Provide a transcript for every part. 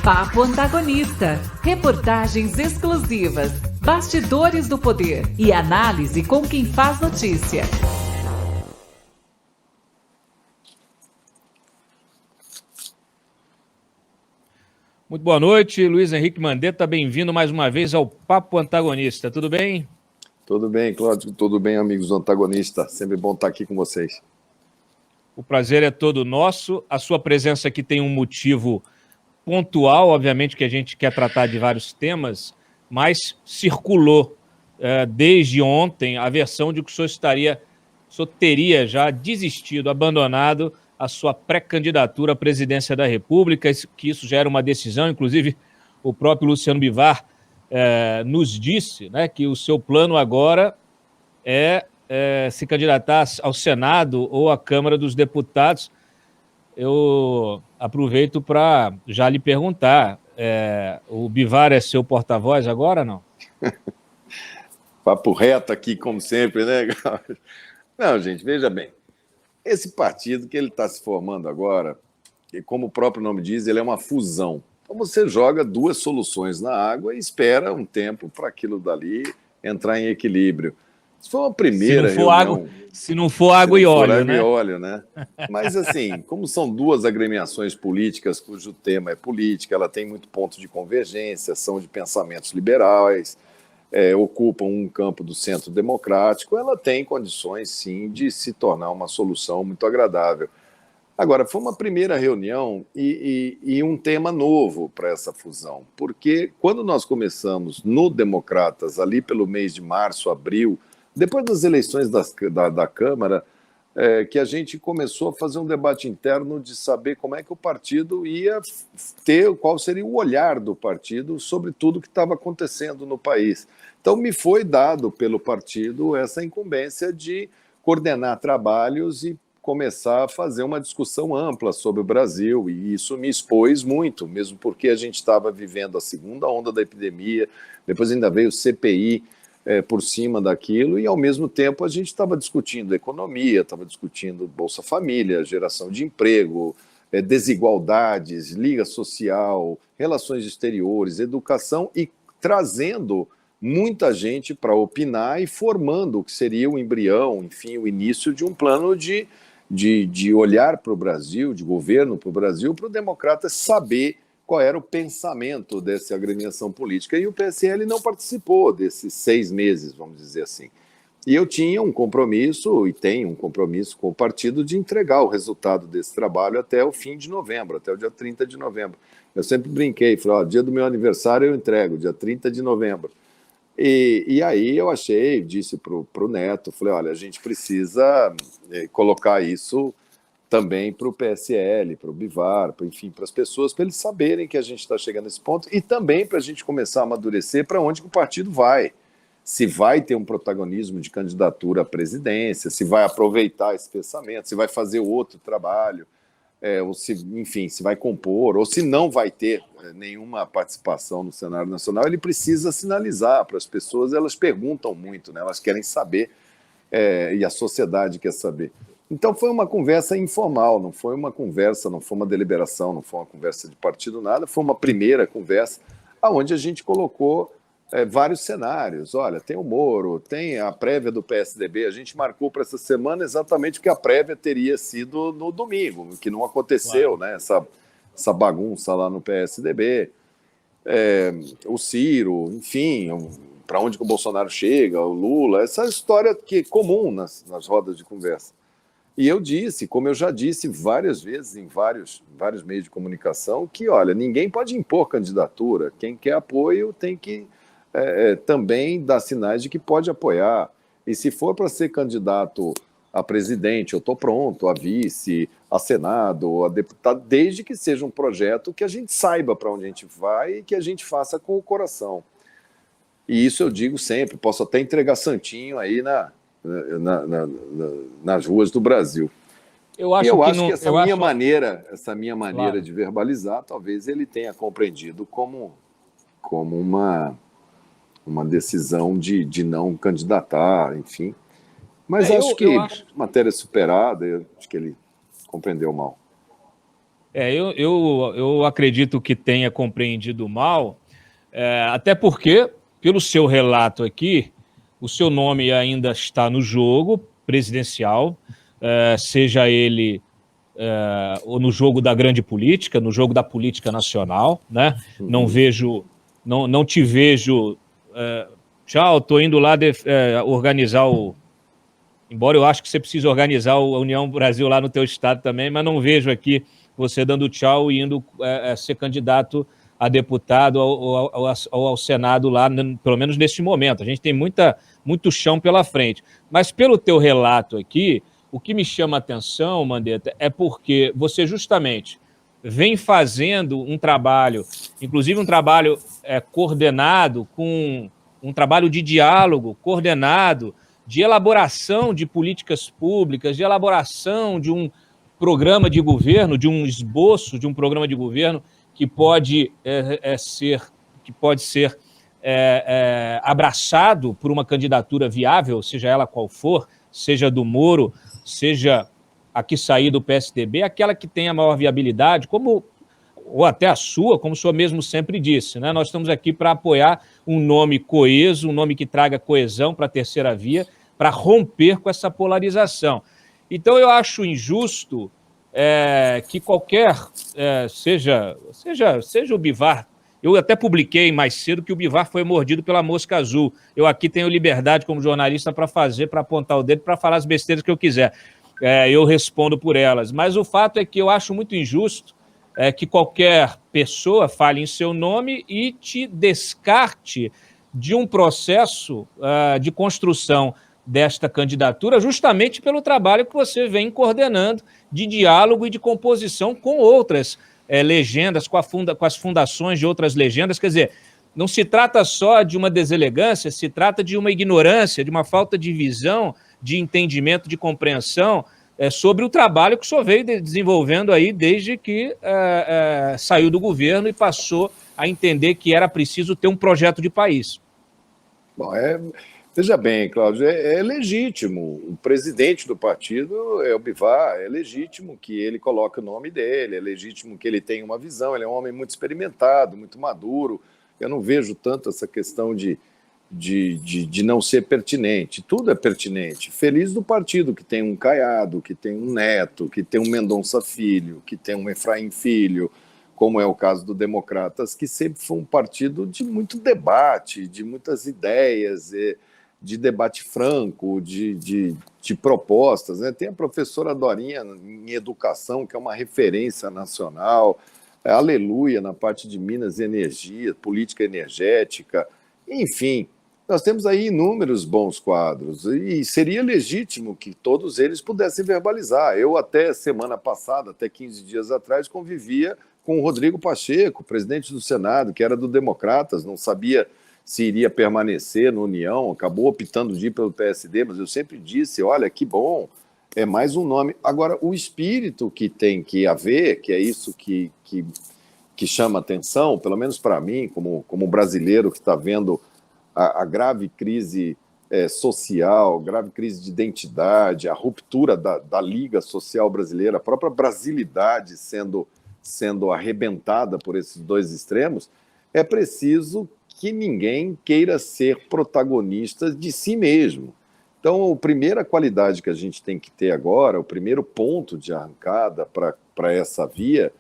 Papo Antagonista. Reportagens exclusivas, bastidores do poder e análise com quem faz notícia. Muito boa noite, Luiz Henrique Mandetta, bem-vindo mais uma vez ao Papo Antagonista, tudo bem? Tudo bem, Cláudio, tudo bem, amigos do Antagonista, sempre bom estar aqui com vocês. O prazer é todo nosso, a sua presença aqui tem um motivo pontual, obviamente que a gente quer tratar de vários temas, mas circulou desde ontem a versão de que o senhor teria já desistido, abandonado a sua pré-candidatura à presidência da República, que isso já era uma decisão, inclusive o próprio Luciano Bivar nos disse, né, que o seu plano agora é se candidatar ao Senado ou à Câmara dos Deputados. Eu aproveito para já lhe perguntar, o Bivar é seu porta-voz agora ou não? Papo reto aqui, como sempre, né? Não, gente, veja bem, esse partido que ele está se formando agora, e como o próprio nome diz, ele é uma fusão. Então você joga duas soluções na água e espera um tempo para aquilo dali entrar em equilíbrio. Isso foi uma primeira reunião. Se não for água e óleo, né? Mas, assim, como são duas agremiações políticas cujo tema é política, ela tem muito ponto de convergência, são de pensamentos liberais, ocupam um campo do centro democrático, ela tem condições, sim, de se tornar uma solução muito agradável. Agora, foi uma primeira reunião e um tema novo para essa fusão, porque quando nós começamos no Democratas, ali pelo mês de março, abril, depois das eleições da Câmara, que a gente começou a fazer um debate interno de saber como é que o partido ia ter, qual seria o olhar do partido sobre tudo que estava acontecendo no país. Então, me foi dado pelo partido essa incumbência de coordenar trabalhos e começar a fazer uma discussão ampla sobre o Brasil, e isso me expôs muito, mesmo porque a gente estava vivendo a segunda onda da epidemia, depois ainda veio o CPI, por cima daquilo, e ao mesmo tempo a gente estava discutindo economia, estava discutindo Bolsa Família, geração de emprego, desigualdades, liga social, relações exteriores, educação, e trazendo muita gente para opinar e formando o que seria o embrião, enfim, o início de um plano de olhar para o Brasil, de governo para o Brasil, para o democrata saber qual era o pensamento dessa agremiação política. E o PSL não participou desses 6 meses, vamos dizer assim. E eu tinha um compromisso, e tenho um compromisso com o partido, de entregar o resultado desse trabalho até o fim de novembro, até o dia 30 de novembro. Eu sempre brinquei, falei, dia do meu aniversário eu entrego, dia 30 de novembro. E aí eu disse para o Neto, falei, olha, a gente precisa colocar isso também para o PSL, para o Bivar, enfim, para as pessoas, para eles saberem que a gente está chegando nesse ponto e também para a gente começar a amadurecer para onde que o partido vai. Se vai ter um protagonismo de candidatura à presidência, se vai aproveitar esse pensamento, se vai fazer outro trabalho, ou se, enfim, se vai compor, ou se não vai ter nenhuma participação no cenário nacional, ele precisa sinalizar para as pessoas, elas perguntam muito, né? Elas querem saber, e a sociedade quer saber. Então foi uma conversa informal, não foi uma conversa, não foi uma deliberação, não foi uma conversa de partido, nada, foi uma primeira conversa onde a gente colocou vários cenários. Olha, tem o Moro, tem a prévia do PSDB, a gente marcou para essa semana exatamente porque a prévia teria sido no domingo, que não aconteceu, claro, né? Essa bagunça lá no PSDB, o Ciro, enfim, para onde que o Bolsonaro chega, o Lula, essa história que é comum nas rodas de conversa. E eu disse, como eu já disse várias vezes em vários meios de comunicação, que, olha, ninguém pode impor candidatura. Quem quer apoio tem que também dar sinais de que pode apoiar. E se for para ser candidato a presidente, eu estou pronto, a vice, a senado, a deputado, desde que seja um projeto que a gente saiba para onde a gente vai e que a gente faça com o coração. E isso eu digo sempre, posso até entregar santinho aí nas ruas do Brasil. Eu acho que essa minha maneira claro, de verbalizar, talvez ele tenha compreendido como uma decisão de não candidatar, enfim. Mas acho que matéria superada, eu acho que ele compreendeu mal. Eu acredito que tenha compreendido mal, até porque, pelo seu relato aqui, o seu nome ainda está no jogo presidencial, seja ele ou no jogo da grande política, no jogo da política nacional, né? Não te vejo. Tchau, estou indo lá organizar o. Embora eu acho que você precise organizar a União Brasil lá no teu estado também, mas não vejo aqui você dando tchau e indo ser candidato a deputado ou ao Senado lá, pelo menos neste momento. A gente tem muito chão pela frente. Mas pelo teu relato aqui, o que me chama a atenção, Mandetta, é porque você justamente vem fazendo um trabalho, inclusive um trabalho coordenado, com um trabalho de diálogo coordenado, de elaboração de políticas públicas, de elaboração de um programa de governo, de um esboço de um programa de governo que pode ser abraçado por uma candidatura viável, seja ela qual for, seja do Moro, seja a que sair do PSDB, aquela que tem a maior viabilidade, ou até a sua, como o senhor mesmo sempre disse, né? Nós estamos aqui para apoiar um nome coeso, um nome que traga coesão para a terceira via, para romper com essa polarização. Então, eu acho injusto que qualquer, seja o Bivar, eu até publiquei mais cedo que o Bivar foi mordido pela mosca azul. Eu aqui tenho liberdade como jornalista para apontar o dedo, para falar as besteiras que eu quiser. Eu respondo por elas. Mas o fato é que eu acho muito injusto que qualquer pessoa fale em seu nome e te descarte de um processo de construção desta candidatura, justamente pelo trabalho que você vem coordenando de diálogo e de composição com outras legendas, com as fundações de outras legendas. Quer dizer, não se trata só de uma deselegância, se trata de uma ignorância, de uma falta de visão, de entendimento, de compreensão sobre o trabalho que o senhor veio desenvolvendo aí desde que saiu do governo e passou a entender que era preciso ter um projeto de país. Bom, veja bem, Cláudio, é legítimo. O presidente do partido é o Bivar, é legítimo que ele coloque o nome dele, é legítimo que ele tenha uma visão, ele é um homem muito experimentado, muito maduro. Eu não vejo tanto essa questão de não ser pertinente. Tudo é pertinente. Feliz do partido que tem um Caiado, que tem um Neto, que tem um Mendonça Filho, que tem um Efraim Filho, como é o caso do Democratas, que sempre foi um partido de muito debate, de muitas ideias, de debate franco, de propostas, né? Tem a professora Dorinha em educação, que é uma referência nacional, Aleluia na parte de Minas e Energia, política energética, enfim, nós temos aí inúmeros bons quadros e seria legítimo que todos eles pudessem verbalizar. Eu até semana passada, até 15 dias atrás, convivia com o Rodrigo Pacheco, presidente do Senado, que era do Democratas, não sabia se iria permanecer na União, acabou optando de ir pelo PSD, mas eu sempre disse, olha, que bom, é mais um nome. Agora, o espírito que tem que haver, que é isso que chama atenção, pelo menos para mim, como brasileiro que está vendo a grave crise social, grave crise de identidade, a ruptura da Liga Social Brasileira, a própria brasilidade sendo arrebentada por esses dois extremos, é preciso que ninguém queira ser protagonista de si mesmo. Então, a primeira qualidade que a gente tem que ter agora, o primeiro ponto de arrancada para essa via,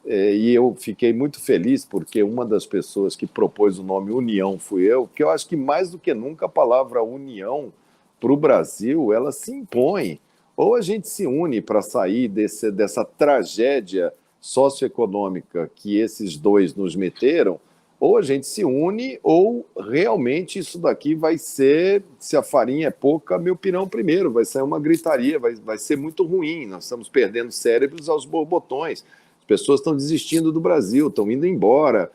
e eu fiquei muito feliz porque uma das pessoas que propôs o nome União fui eu, porque eu acho que mais do que nunca a palavra união para o Brasil, ela se impõe. Ou a gente se une para sair dessa tragédia socioeconômica que esses dois nos meteram, ou a gente se une, ou realmente isso daqui vai ser, se a farinha é pouca, meu pirão primeiro, vai ser uma gritaria, vai ser muito ruim, nós estamos perdendo cérebros aos borbotões, as pessoas estão desistindo do Brasil, estão indo embora,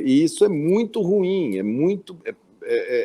e isso é muito ruim,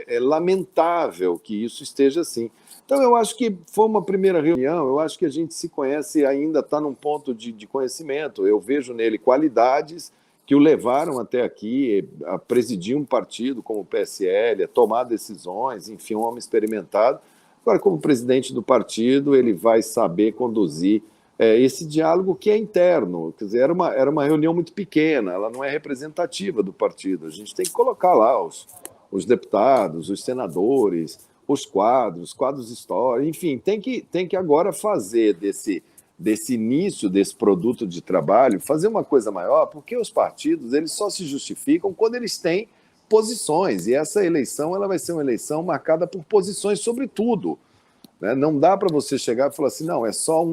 é lamentável que isso esteja assim. Então, eu acho que foi uma primeira reunião, eu acho que a gente se conhece e ainda está num ponto de conhecimento. Eu vejo nele qualidades que o levaram até aqui a presidir um partido como o PSL, a tomar decisões, enfim, um homem experimentado. Agora, como presidente do partido, ele vai saber conduzir esse diálogo que é interno. Quer dizer, era uma reunião muito pequena, ela não é representativa do partido. A gente tem que colocar lá os deputados, os senadores, os quadros históricos, enfim, tem que agora fazer desse início desse produto de trabalho, fazer uma coisa maior, porque os partidos eles só se justificam quando eles têm posições, e essa eleição ela vai ser uma eleição marcada por posições sobre tudo, né? Não dá para você chegar e falar assim, não, é só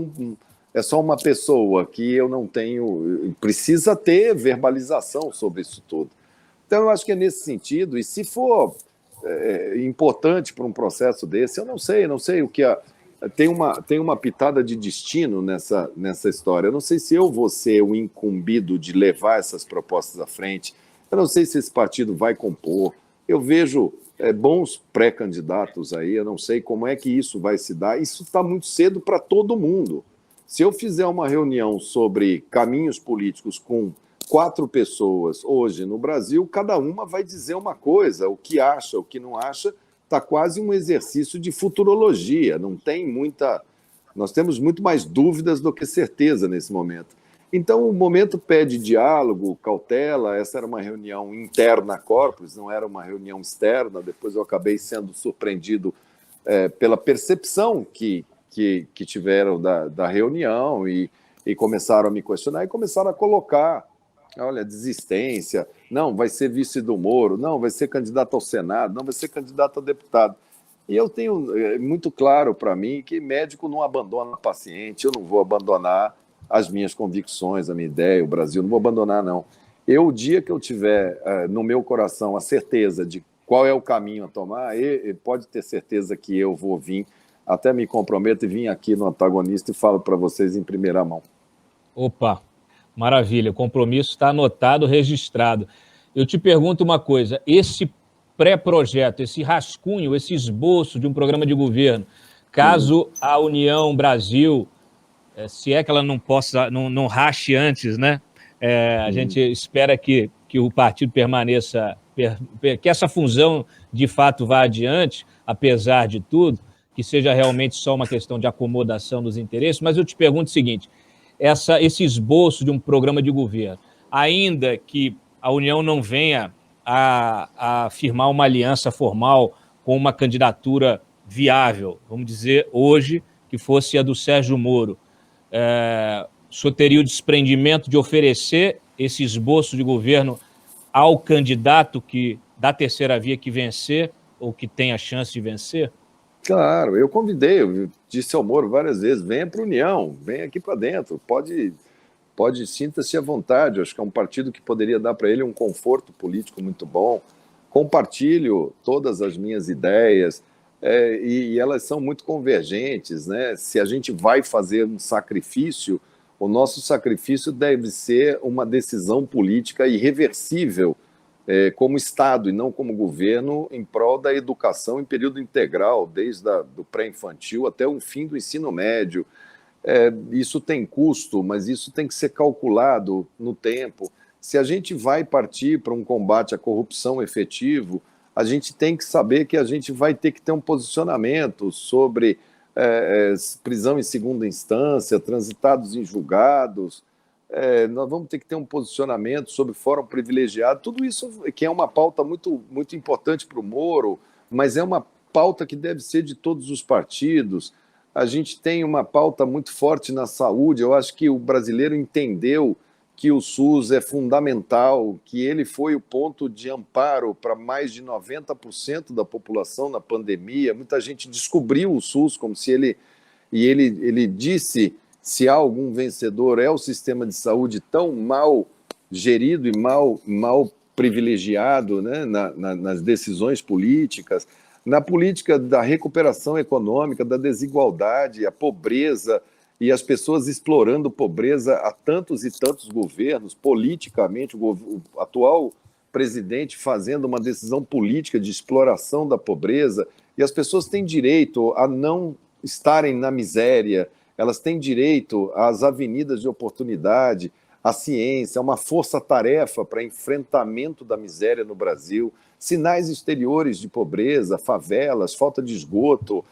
uma pessoa que eu não tenho... Precisa ter verbalização sobre isso tudo. Então, eu acho que é nesse sentido, e se for importante para um processo desse, eu não sei o que... Tem uma pitada de destino nessa história. Eu não sei se eu vou ser o incumbido de levar essas propostas à frente. Eu não sei se esse partido vai compor. Eu vejo bons pré-candidatos aí, eu não sei como é que isso vai se dar. Isso está muito cedo para todo mundo. Se eu fizer uma reunião sobre caminhos políticos com 4 pessoas hoje no Brasil, cada uma vai dizer uma coisa, o que acha, o que não acha, está quase um exercício de futurologia. Não tem muita... Nós temos muito mais dúvidas do que certeza nesse momento. Então, o momento pede diálogo, cautela. Essa era uma reunião interna corporis, não era uma reunião externa. Depois eu acabei sendo surpreendido pela percepção que tiveram da reunião e começaram a me questionar e começaram a colocar, olha, desistência, não, vai ser vice do Moro, não, vai ser candidato ao Senado, não, vai ser candidato a deputado. E eu tenho muito claro para mim que médico não abandona paciente, eu não vou abandonar as minhas convicções, a minha ideia, o Brasil, não vou abandonar, não. O dia que eu tiver no meu coração a certeza de qual é o caminho a tomar, pode ter certeza que eu vou vir, até me comprometo e vim aqui no Antagonista e falo para vocês em primeira mão. Opa, maravilha, o compromisso está anotado, registrado. Eu te pergunto uma coisa, esse pré-projeto, esse rascunho, esse esboço de um programa de governo, caso a União Brasil, se é que ela não rache antes, né? A gente espera que o partido permaneça, que essa fusão de fato vá adiante, apesar de tudo, que seja realmente só uma questão de acomodação dos interesses, mas eu te pergunto o seguinte, esse esboço de um programa de governo, ainda que a União não venha a firmar uma aliança formal com uma candidatura viável, vamos dizer hoje, que fosse a do Sérgio Moro, o senhor teria o desprendimento de oferecer esse esboço de governo ao candidato da terceira via que vencer, ou que tem a chance de vencer? Claro, eu convidei, eu disse ao Moro várias vezes, venha para a União, venha aqui para dentro, pode sinta-se à vontade, eu acho que é um partido que poderia dar para ele um conforto político muito bom, compartilho todas as minhas ideias, e elas são muito convergentes, né? Se a gente vai fazer um sacrifício, o nosso sacrifício deve ser uma decisão política irreversível, como Estado e não como governo, em prol da educação em período integral, desde do pré-infantil até o fim do ensino médio. Isso tem custo, mas isso tem que ser calculado no tempo. Se a gente vai partir para um combate à corrupção efetivo, a gente tem que saber que a gente vai ter que ter um posicionamento sobre prisão em segunda instância, transitados em julgados, nós vamos ter que ter um posicionamento sobre fórum privilegiado, tudo isso que é uma pauta muito, muito importante para o Moro, mas é uma pauta que deve ser de todos os partidos. A gente tem uma pauta muito forte na saúde, eu acho que o brasileiro entendeu que o SUS é fundamental, que ele foi o ponto de amparo para mais de 90% da população na pandemia, muita gente descobriu o SUS como se ele disse, se há algum vencedor, é o sistema de saúde tão mal gerido e mal privilegiado, né, nas decisões políticas, na política da recuperação econômica, da desigualdade, a pobreza e as pessoas explorando pobreza há tantos e tantos governos, politicamente, o atual presidente fazendo uma decisão política de exploração da pobreza, e as pessoas têm direito a não estarem na miséria, elas têm direito às avenidas de oportunidade, à ciência, a uma força-tarefa para enfrentamento da miséria no Brasil, sinais exteriores de pobreza, favelas, falta de esgoto,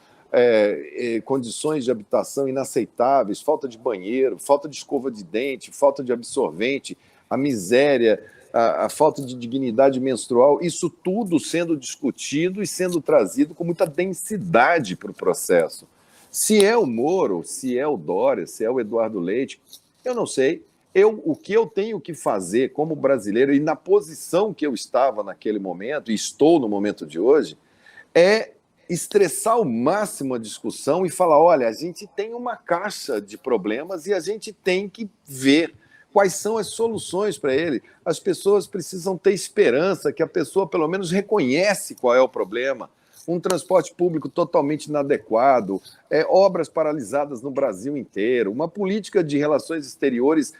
condições de habitação inaceitáveis, falta de banheiro, falta de escova de dente, falta de absorvente, a miséria, a falta de dignidade menstrual, isso tudo sendo discutido e sendo trazido com muita densidade para o processo. Se é o Moro, se é o Dória, se é o Eduardo Leite, eu não sei. O que eu tenho que fazer como brasileiro, e na posição que eu estava naquele momento, e estou no momento de hoje, é estressar ao máximo a discussão e falar, olha, a gente tem uma caixa de problemas e a gente tem que ver quais são as soluções para ele. As pessoas precisam ter esperança que a pessoa pelo menos reconhece qual é o problema. Um transporte público totalmente inadequado, obras paralisadas no Brasil inteiro, uma política de relações exteriores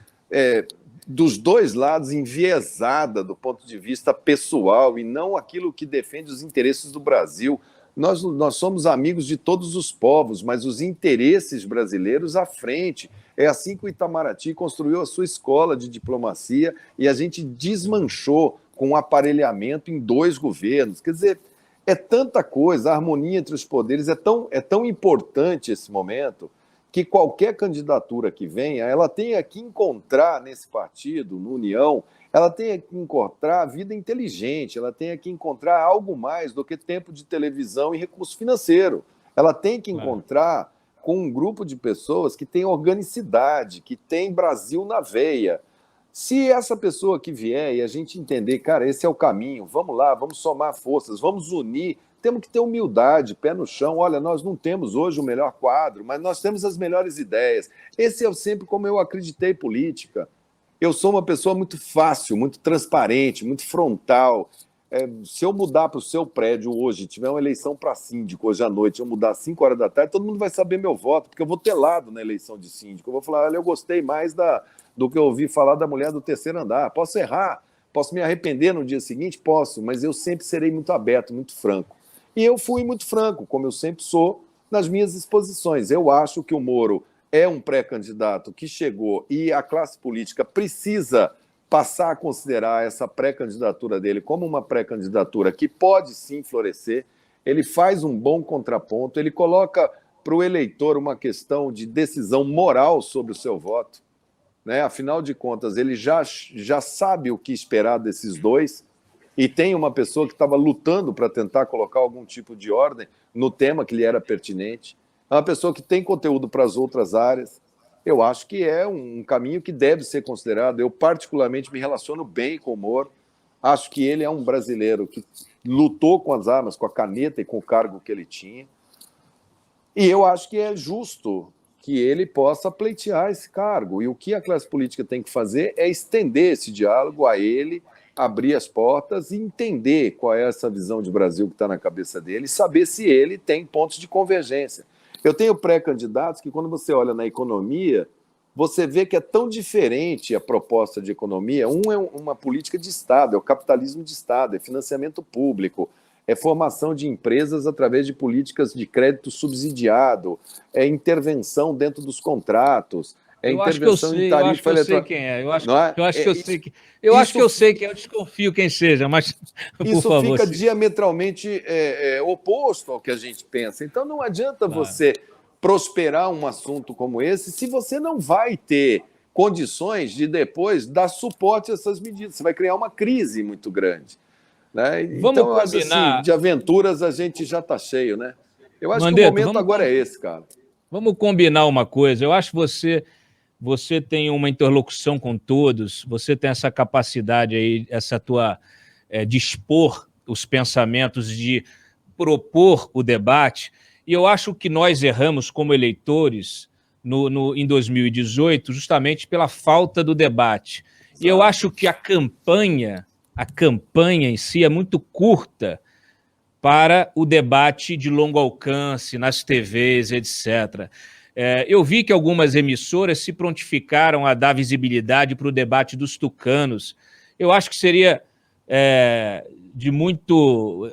dos dois lados enviesada do ponto de vista pessoal e não aquilo que defende os interesses do Brasil. Nós somos amigos de todos os povos, mas os interesses brasileiros à frente. É assim que o Itamaraty construiu a sua escola de diplomacia e a gente desmanchou com o aparelhamento em 2 governos. Quer dizer, é tanta coisa, a harmonia entre os poderes é tão importante esse momento que qualquer candidatura que venha, ela tenha que encontrar nesse partido, no União, ela tenha que encontrar vida inteligente, ela tenha que encontrar algo mais do que tempo de televisão e recurso financeiro. Ela tem que encontrar com um grupo de pessoas que tem organicidade, que tem Brasil na veia. Se essa pessoa que vier e a gente entender, cara, esse é o caminho, vamos lá, vamos somar forças, vamos unir, temos que ter humildade, pé no chão. Olha, nós não temos hoje o melhor quadro, mas nós temos as melhores ideias. Esse é sempre como eu acreditei política. Eu sou uma pessoa muito fácil, muito transparente, muito frontal. Se eu mudar para o seu prédio hoje, tiver uma eleição para síndico hoje à noite, eu mudar às 5 horas da tarde, todo mundo vai saber meu voto, porque eu vou ter lado na eleição de síndico. Eu vou falar, olha, eu gostei mais do que eu ouvi falar da mulher do terceiro andar. Posso errar, posso me arrepender no dia seguinte? Posso, mas eu sempre serei muito aberto, muito franco. E eu fui muito franco, como eu sempre sou, nas minhas exposições. Eu acho que o Moro é um pré-candidato que chegou e a classe política precisa passar a considerar essa pré-candidatura dele como uma pré-candidatura que pode sim florescer. Ele faz um bom contraponto, ele coloca para o eleitor uma questão de decisão moral sobre o seu voto, né? Afinal de contas, ele já sabe o que esperar desses dois e tem uma pessoa que estava lutando para tentar colocar algum tipo de ordem no tema que lhe era pertinente. É uma pessoa que tem conteúdo para as outras áreas. Eu acho que é um caminho que deve ser considerado. Eu, particularmente, me relaciono bem com o Moro. Acho que ele é um brasileiro que lutou com as armas, com a caneta e com o cargo que ele tinha. E eu acho que é justo que ele possa pleitear esse cargo. E o que a classe política tem que fazer é estender esse diálogo a ele, abrir as portas e entender qual é essa visão de Brasil que está na cabeça dele e saber se ele tem pontos de convergência. Eu tenho pré-candidatos que, quando você olha na economia, você vê que é tão diferente a proposta de economia. Um é uma política de Estado, é o capitalismo de Estado, é financiamento público, é formação de empresas através de políticas de crédito subsidiado, é intervenção dentro dos contratos, é intervenção em tarifa eletrônica. Eu acho que eu sei quem é. Eu acho que eu sei quem é. Eu desconfio quem seja, mas por isso favor, fica diametralmente oposto ao que a gente pensa. Então não adianta você prosperar um assunto como esse se você não vai ter condições de depois dar suporte a essas medidas. Você vai criar uma crise muito grande, né? Vamos então, combinar. Assim, de aventuras a gente já está cheio, né? Eu acho que o momento agora é esse, cara. Vamos combinar uma coisa. Eu acho que você tem uma interlocução com todos, você tem essa capacidade aí, essa tua de expor os pensamentos, de propor o debate, e eu acho que nós erramos como eleitores em 2018 justamente pela falta do debate. E eu acho que a campanha em si é muito curta para o debate de longo alcance, nas TVs, etc. Eu vi que algumas emissoras se prontificaram a dar visibilidade para o debate dos tucanos. Eu acho que seria de muito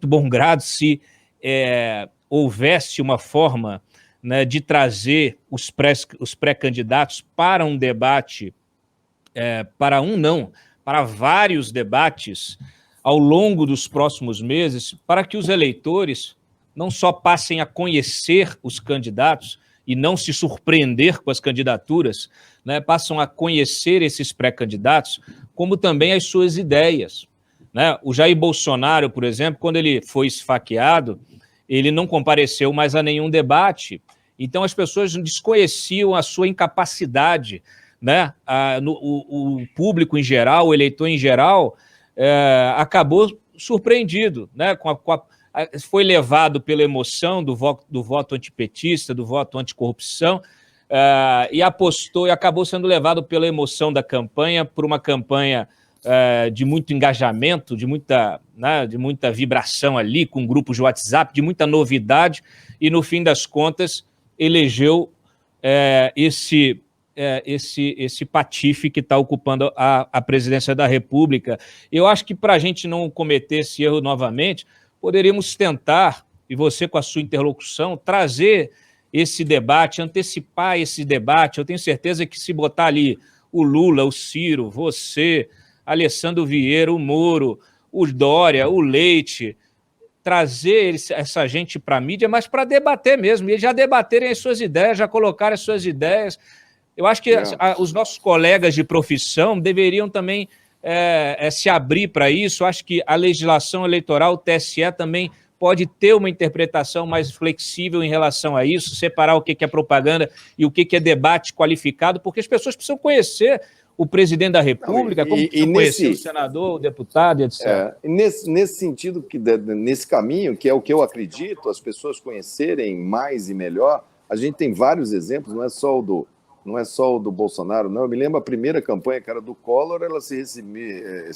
bom grado se houvesse uma forma, né, de trazer os pré-candidatos para um debate, para vários debates ao longo dos próximos meses, para que os eleitores não só passem a conhecer os candidatos e não se surpreender com as candidaturas, né, passam a conhecer esses pré-candidatos, como também as suas ideias. Né? O Jair Bolsonaro, por exemplo, quando ele foi esfaqueado, ele não compareceu mais a nenhum debate. Então, as pessoas desconheciam a sua incapacidade, né? O público em geral, o eleitor em geral, acabou surpreendido, né? Foi levado pela emoção do voto antipetista, do voto anticorrupção, e apostou e acabou sendo levado pela emoção da campanha, por uma campanha de muito engajamento, de muita vibração ali, com grupos de WhatsApp, de muita novidade, e no fim das contas elegeu esse patife que está ocupando a presidência da República. Eu acho que para a gente não cometer esse erro novamente, poderíamos tentar, e você com a sua interlocução, trazer esse debate, antecipar esse debate. Eu tenho certeza que se botar ali o Lula, o Ciro, você, Alessandro Vieira, o Moro, o Dória, o Leite, trazer essa gente para a mídia, mas para debater mesmo, e eles já debaterem as suas ideias, já colocarem as suas ideias. Eu acho que os nossos colegas de profissão deveriam também se abrir para isso. Eu acho que a legislação eleitoral, o TSE, também pode ter uma interpretação mais flexível em relação a isso, separar o que é propaganda e o que é debate qualificado, porque as pessoas precisam conhecer o presidente da República, como conhecer o senador, o deputado, etc. Nesse sentido, nesse caminho, que é o que eu acredito, as pessoas conhecerem mais e melhor, a gente tem vários exemplos, não é só o do Bolsonaro, não. Eu me lembro a primeira campanha, que era do Collor, ela se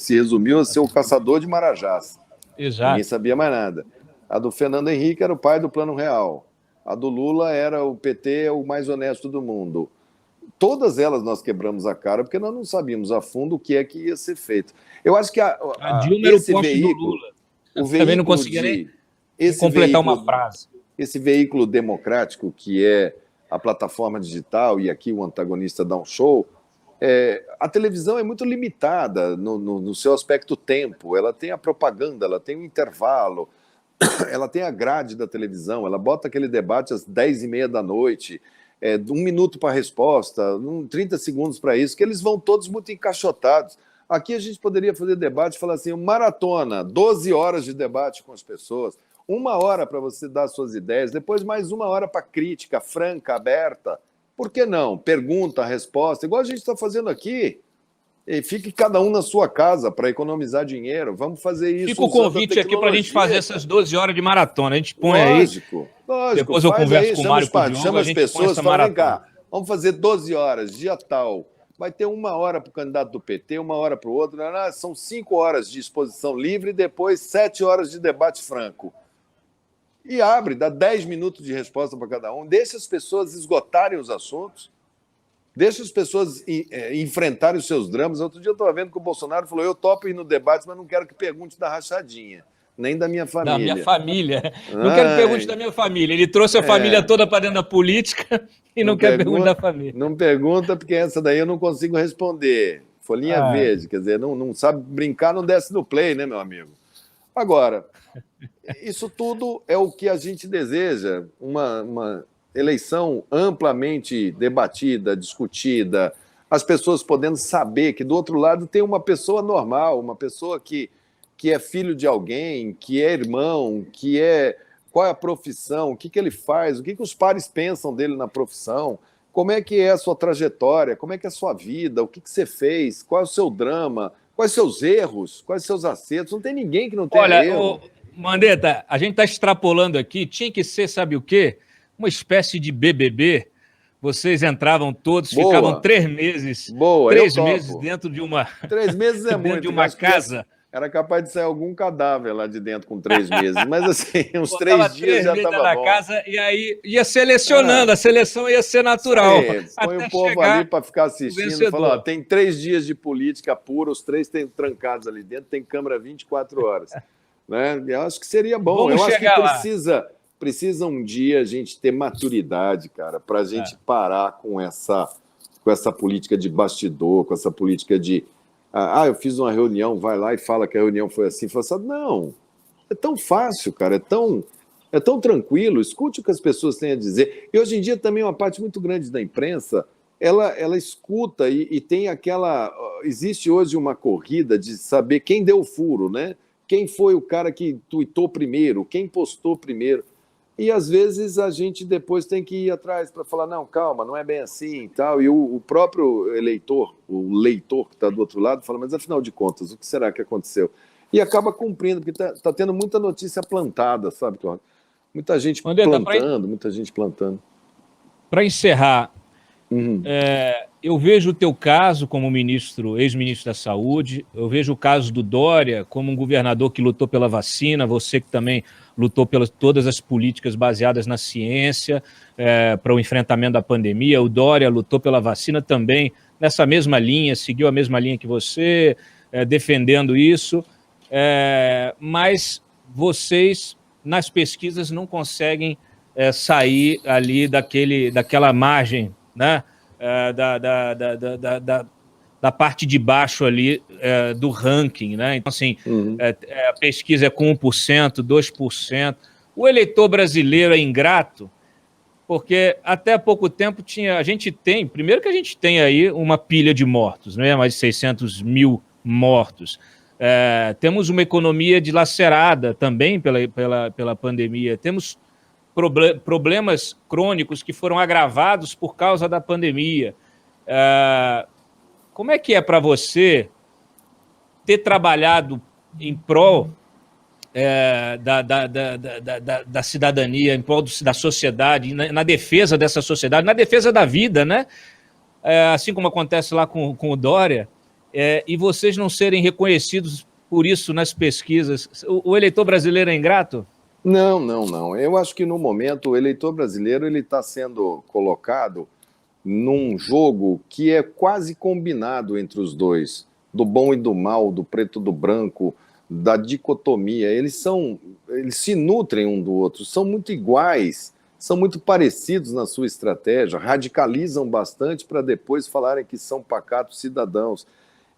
resumiu a ser o caçador de marajás. Exato. Ninguém sabia mais nada. A do Fernando Henrique era o pai do Plano Real. A do Lula era o PT, o mais honesto do mundo. Todas elas nós quebramos a cara, porque nós não sabíamos a fundo o que é que ia ser feito. Eu acho que a Dilma era o poste do Lula. Também não conseguia nem completar uma frase. Esse veículo democrático que é a plataforma digital, e aqui o antagonista dá um show, a televisão é muito limitada no seu aspecto tempo. Ela tem a propaganda, ela tem o intervalo, ela tem a grade da televisão, ela bota aquele debate às 10h30 da noite, 1 minuto para a resposta, 30 segundos para isso, que eles vão todos muito encaixotados. Aqui a gente poderia fazer debate e falar assim, maratona, 12 horas de debate com as pessoas, 1 hora para você dar suas ideias, depois mais 1 hora para crítica franca, aberta. Por que não? Pergunta, resposta, igual a gente está fazendo aqui. E fique cada um na sua casa para economizar dinheiro. Vamos fazer isso. Fica o convite aqui para a gente fazer essas 12 horas de maratona. A gente põe lógico, aí. Depois eu converso com o Mário Puglione, chama as pessoas e fala, vem cá, vamos fazer 12 horas, dia tal. Vai ter 1 hora para o candidato do PT, 1 hora para o outro. São 5 horas de exposição livre e depois 7 horas de debate franco. E abre, dá 10 minutos de resposta para cada um. Deixa as pessoas esgotarem os assuntos. Deixa as pessoas enfrentarem os seus dramas. Outro dia eu estava vendo que o Bolsonaro falou, eu topo ir no debate, mas não quero que pergunte da rachadinha, nem da minha família. Da minha família. Não quero que pergunte da minha família. Ele trouxe a família toda para dentro da política e não quer perguntar da família. Não pergunta, porque essa daí eu não consigo responder. Folhinha verde, quer dizer, não sabe brincar, não desce no play, né, meu amigo? Agora, isso tudo é o que a gente deseja, uma eleição amplamente debatida, discutida, as pessoas podendo saber que do outro lado tem uma pessoa normal, uma pessoa que é filho de alguém, que é irmão, qual é a profissão, o que ele faz, o que os pares pensam dele na profissão, como é que é a sua trajetória, como é que é a sua vida, o que você fez, qual é o seu drama, quais seus erros, quais seus acertos. Não tem ninguém que não tenha erro. Mandetta, a gente está extrapolando aqui, tinha que ser, sabe o quê? Uma espécie de BBB. Vocês entravam todos, ficavam 3 meses. 3 meses dentro de uma. 3 meses é dentro muito. De uma casa. Era capaz de sair algum cadáver lá de dentro com 3 meses. Mas assim, uns 3 dias já estava bom. Casa, e aí ia selecionando, a seleção ia ser natural. Põe o povo ali para ficar assistindo e falar: tem 3 dias de política pura, os 3 tem trancados ali dentro, tem câmera 24 horas. Né? Eu acho que seria bom. Eu acho que precisa um dia a gente ter maturidade, cara, para a gente parar com essa política de bastidor, com essa política de eu fiz uma reunião, vai lá e fala que a reunião foi assim. Fala assim, não, é tão fácil, cara, É tão tranquilo, escute o que as pessoas têm a dizer. E hoje em dia também uma parte muito grande da imprensa, ela escuta e tem aquela... Existe hoje uma corrida de saber quem deu o furo, né? Quem foi o cara que tuitou primeiro, quem postou primeiro. E às vezes a gente depois tem que ir atrás para falar, não, calma, não é bem assim e tal. E o próprio eleitor, o leitor que está do outro lado, fala, mas afinal de contas, o que será que aconteceu? E acaba cumprindo, porque tá tendo muita notícia plantada, sabe, Cláudio? Muita gente plantando, muita gente plantando. Para encerrar, eu vejo o teu caso como ex-ministro da Saúde, eu vejo o caso do Dória como um governador que lutou pela vacina, você que também lutou pelas todas as políticas baseadas na ciência para o enfrentamento da pandemia. O Dória lutou pela vacina também nessa mesma linha, seguiu a mesma linha que você, defendendo isso, mas vocês, nas pesquisas, não conseguem sair ali daquela margem, né? Da parte de baixo ali do ranking, né? Então, assim, a pesquisa é com 1%, 2%. O eleitor brasileiro é ingrato, porque até há pouco tempo primeiro que a gente tem aí uma pilha de mortos, né? Mais de 600 mil mortos. Temos uma economia dilacerada também pela pandemia, temos problemas crônicos que foram agravados por causa da pandemia. Como é que é para você ter trabalhado em prol da cidadania, em prol da sociedade, na defesa dessa sociedade, na defesa da vida, né? Assim como acontece lá com o Dória, e vocês não serem reconhecidos por isso nas pesquisas? O eleitor brasileiro é ingrato? Não. Eu acho que, no momento, o eleitor brasileiro está sendo colocado num jogo que é quase combinado entre os dois, do bom e do mal, do preto e do branco, da dicotomia. Eles se nutrem um do outro, são muito iguais, são muito parecidos na sua estratégia, radicalizam bastante para depois falarem que são pacatos cidadãos.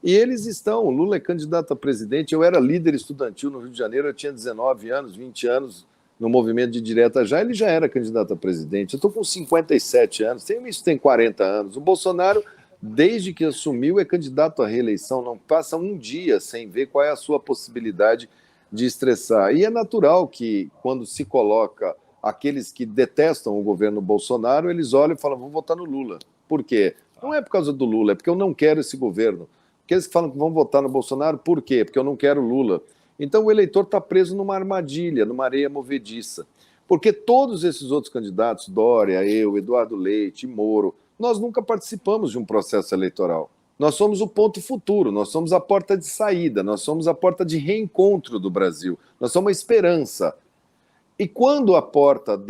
E eles estão, o Lula é candidato a presidente, eu era líder estudantil no Rio de Janeiro, eu tinha 19 anos, 20 anos no movimento de direta já, ele já era candidato a presidente. Eu estou com 57 anos, isso tem 40 anos. O Bolsonaro, desde que assumiu, é candidato à reeleição, não passa um dia sem ver qual é a sua possibilidade de estressar. E é natural que, quando se coloca aqueles que detestam o governo Bolsonaro, eles olham e falam, vou votar no Lula. Por quê? Não é por causa do Lula, é porque eu não quero esse governo. Aqueles que falam que vão votar no Bolsonaro, por quê? Porque eu não quero Lula. Então o eleitor está preso numa armadilha, numa areia movediça. Porque todos esses outros candidatos, Dória, eu, Eduardo Leite, Moro, nós nunca participamos de um processo eleitoral. Nós somos o ponto futuro, nós somos a porta de saída, nós somos a porta de reencontro do Brasil, nós somos a esperança. E quando a porta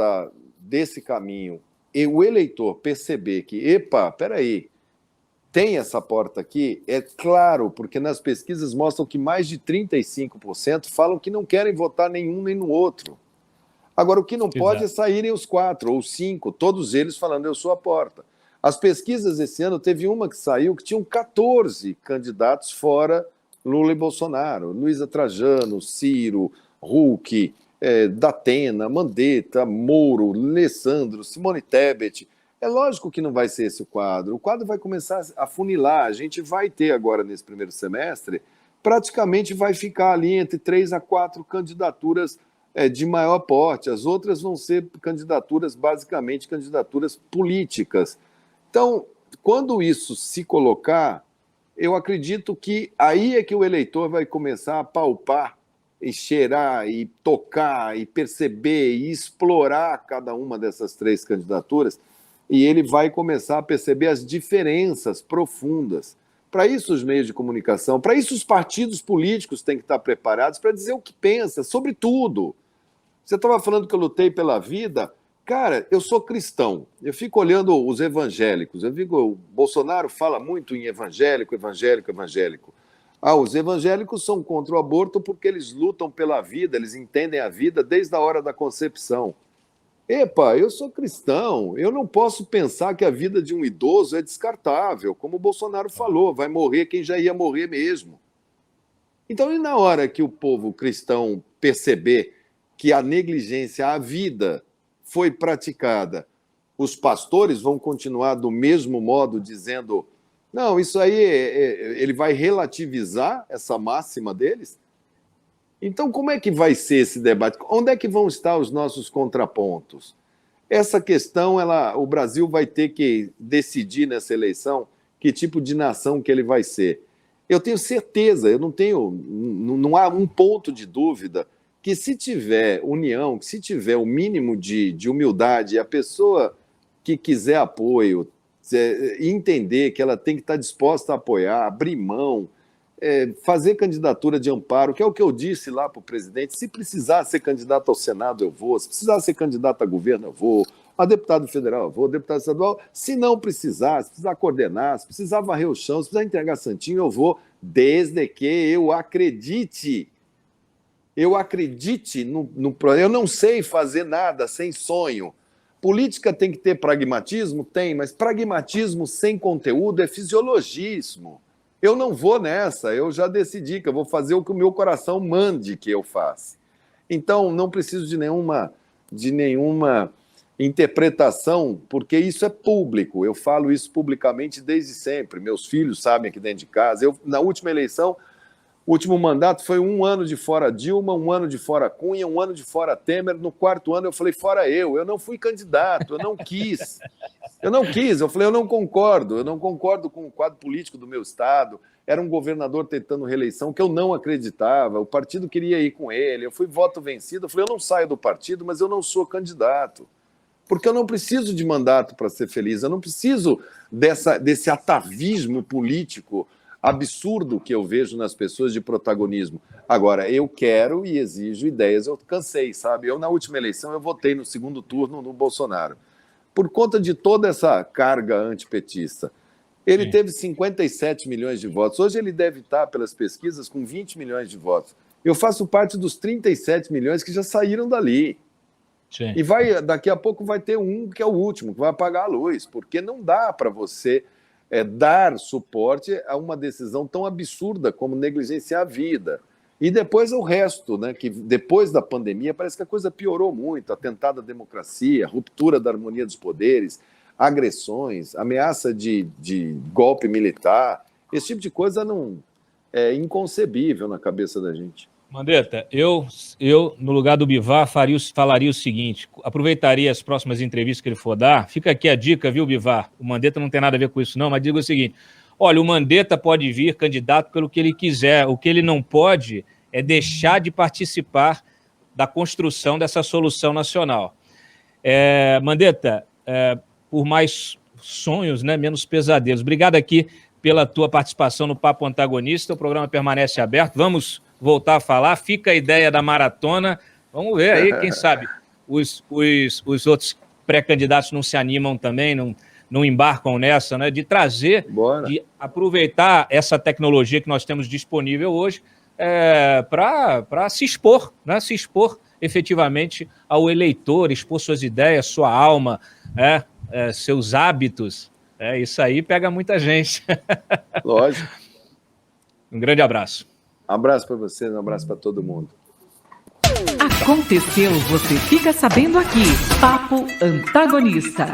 desse caminho e o eleitor perceber que, peraí, tem essa porta aqui, é claro, porque nas pesquisas mostram que mais de 35% falam que não querem votar nenhum nem no outro. Agora, o que não pode é saírem os 4 ou 5, todos eles falando, eu sou a porta. As pesquisas esse ano, teve uma que saiu que tinham 14 candidatos fora Lula e Bolsonaro. Luísa Trajano, Ciro, Huck, Datena, Mandetta, Moro, Alessandro, Simone Tebet. É lógico que não vai ser esse o quadro vai começar a funilar, a gente vai ter agora nesse primeiro semestre, praticamente vai ficar ali entre 3 a 4 candidaturas de maior porte, as outras vão ser candidaturas, basicamente candidaturas políticas. Então, quando isso se colocar, eu acredito que aí é que o eleitor vai começar a palpar e cheirar, e tocar, e perceber, e explorar cada uma dessas 3 candidaturas, e ele vai começar a perceber as diferenças profundas. Para isso os meios de comunicação, para isso os partidos políticos têm que estar preparados para dizer o que pensa, sobre tudo. Você estava falando que eu lutei pela vida. Cara, eu sou cristão, eu fico olhando os evangélicos, o Bolsonaro fala muito em evangélico. Os evangélicos são contra o aborto porque eles lutam pela vida, eles entendem a vida desde a hora da concepção. Eu sou cristão, eu não posso pensar que a vida de um idoso é descartável, como o Bolsonaro falou, vai morrer quem já ia morrer mesmo. Então, e na hora que o povo cristão perceber que a negligência à vida foi praticada, os pastores vão continuar do mesmo modo dizendo, não, isso aí ele vai relativizar essa máxima deles? Então, como é que vai ser esse debate? Onde é que vão estar os nossos contrapontos? Essa questão, o Brasil vai ter que decidir nessa eleição que tipo de nação que ele vai ser. Eu tenho certeza, não há um ponto de dúvida que se tiver união, que se tiver o mínimo de humildade, a pessoa que quiser apoio, entender que ela tem que estar disposta a apoiar, abrir mão, fazer candidatura de amparo, que é o que eu disse lá para o presidente, se precisar ser candidato ao Senado, eu vou, se precisar ser candidato a governo, eu vou, a deputado federal, eu vou, deputado estadual, se não precisar, se precisar coordenar, se precisar varrer o chão, se precisar entregar santinho, eu vou, desde que eu acredite no eu não sei fazer nada sem sonho. Política tem que ter pragmatismo? Tem, mas pragmatismo sem conteúdo é fisiologismo. Eu não vou nessa, eu já decidi que eu vou fazer o que o meu coração mande que eu faça. Então, não preciso de nenhuma interpretação, porque isso é público. Eu falo isso publicamente desde sempre. Meus filhos sabem aqui dentro de casa. Na última eleição, o último mandato foi 1 ano de fora Dilma, 1 ano de fora Cunha, 1 ano de fora Temer. No 4º ano eu falei, fora eu não fui candidato, eu não quis. Eu falei, eu não concordo com o quadro político do meu estado. Era um governador tentando reeleição que eu não acreditava, o partido queria ir com ele, eu fui voto vencido, eu falei, eu não saio do partido, mas eu não sou candidato. Porque eu não preciso de mandato para ser feliz, eu não preciso desse atavismo político absurdo que eu vejo nas pessoas de protagonismo. Agora, eu quero e exijo ideias, eu cansei, sabe? Na última eleição, eu votei no 2º turno no Bolsonaro, por conta de toda essa carga antipetista. Ele teve 57 milhões de votos, hoje ele deve estar, pelas pesquisas, com 20 milhões de votos. Eu faço parte dos 37 milhões que já saíram dali. Sim. E daqui a pouco vai ter um que é o último, que vai apagar a luz, porque não dá para você dar suporte a uma decisão tão absurda como negligenciar a vida. E depois o resto, né, que depois da pandemia parece que a coisa piorou muito, atentado à democracia, ruptura da harmonia dos poderes, agressões, ameaça de golpe militar, esse tipo de coisa não é inconcebível na cabeça da gente. Mandetta, eu no lugar do Bivar, falaria o seguinte, aproveitaria as próximas entrevistas que ele for dar, fica aqui a dica, viu, Bivar? O Mandetta não tem nada a ver com isso não, mas digo o seguinte, olha, o Mandetta pode vir candidato pelo que ele quiser, o que ele não pode é deixar de participar da construção dessa solução nacional. Mandetta, por mais sonhos, né, menos pesadelos. Obrigado aqui pela tua participação no Papo Antagonista, o programa permanece aberto, vamos voltar a falar, fica a ideia da maratona, vamos ver aí, quem sabe os outros pré-candidatos não se animam também, não embarcam nessa, né, de trazer, de aproveitar essa tecnologia que nós temos disponível hoje para se expor, né, se expor efetivamente ao eleitor, expor suas ideias, sua alma, seus hábitos, isso aí pega muita gente. Lógico. Um grande abraço. Um abraço para vocês, um abraço para todo mundo. Aconteceu, você fica sabendo aqui. Papo Antagonista.